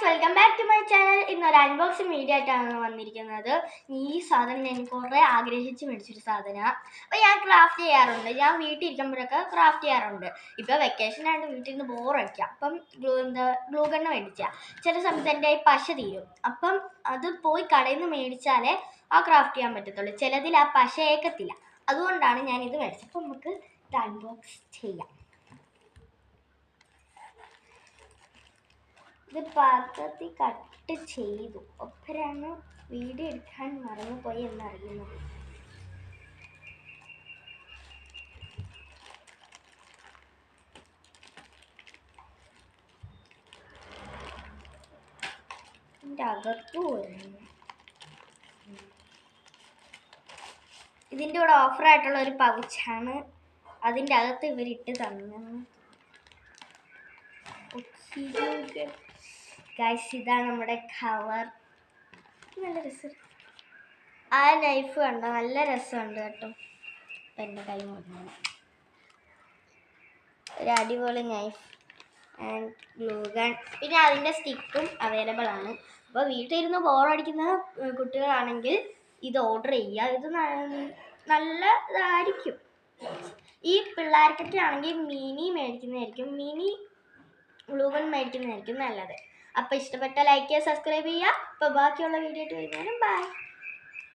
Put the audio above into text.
Welcome back to my channel. ഇന്നൊരു unboxing video ആയിട്ടാണ് വന്നിരിക്കുന്നത്. ഈ സാധനം ഞാൻ കുറേ ആഗ്രഹിച്ച് മേടിച്ചൊരു സാധനമാണ്. അപ്പോൾ ഞാൻ ക്രാഫ്റ്റ് ചെയ്യാറുണ്ട്. ഞാൻ വീട്ടിൽ ഇരിക്കുമ്പോഴൊക്കെ ക്രാഫ്റ്റ് ചെയ്യാറുണ്ട്. ഇപ്പോൾ വെക്കേഷനായിട്ട് വീട്ടിൽ നിന്ന് ബോറടിക്കുക. അപ്പം ഗ്ലൂ ഗണ്ണ് മേടിക്കുക. ചില സമയത്ത് എൻ്റെ പശ തീരും. അപ്പം അത് പോയി കടയിൽ നിന്ന് മേടിച്ചാലേ ആ ക്രാഫ്റ്റ് ചെയ്യാൻ പറ്റത്തുള്ളൂ. ചിലതിൽ ആ പശ ഏക്കത്തില്ല. അതുകൊണ്ടാണ് ഞാനിത് മേടിച്ചത്. അപ്പോൾ നമുക്ക് ഇത് അൺബോക്സ് ചെയ്യാം. ഇത് പാത്രത്തിൽ കട്ട് ചെയ്തു. ഒപ്പരാണ് വീഡിയോ എടുക്കാൻ മറന്നുപോയി എന്നറിയുന്നത്. ഇതിൻ്റെ അകത്തു വരുന്നു. ഇതിൻ്റെ കൂടെ ഓഫറായിട്ടുള്ള ഒരു പൗച്ചാണ്. അതിൻ്റെ അകത്ത് ഇവരിട്ട് തന്നു. ഗൈസ്, ഇതാണ് നമ്മുടെ കവർ. നല്ല രസം. ആ നൈഫ് കണ്ടോ, നല്ല രസമുണ്ട് കേട്ടോ. എൻ്റെ കൈ മുറിഞ്ഞു. ഒരു അടിപൊളി നൈഫ് ആൻഡ് ഗ്ലൂ ഗൺ. പിന്നെ അതിൻ്റെ സ്റ്റിക്കും അവൈലബിൾ ആണ്. അപ്പോൾ വീട്ടിലിരുന്ന് ബോറടിക്കുന്ന കുട്ടികളാണെങ്കിൽ ഇത് ഓർഡർ ചെയ്യുക. ഇത് നല്ല ഇതായിരിക്കും. ഈ പിള്ളേർക്കൊക്കെ ആണെങ്കിൽ മിനി മേടിക്കുന്നതായിരിക്കും, മിനി ഗ്ലൂ ഗൺ മേടിക്കുന്നതായിരിക്കും നല്ലത്. അപ്പോൾ ഇഷ്ടപ്പെട്ട ലൈക്ക് ചെയ്യുക, സബ്സ്ക്രൈബ് ചെയ്യുക. അപ്പോൾ ബാക്കിയുള്ള വീഡിയോ ആയിട്ട് വരുന്നതിനും ബൈ.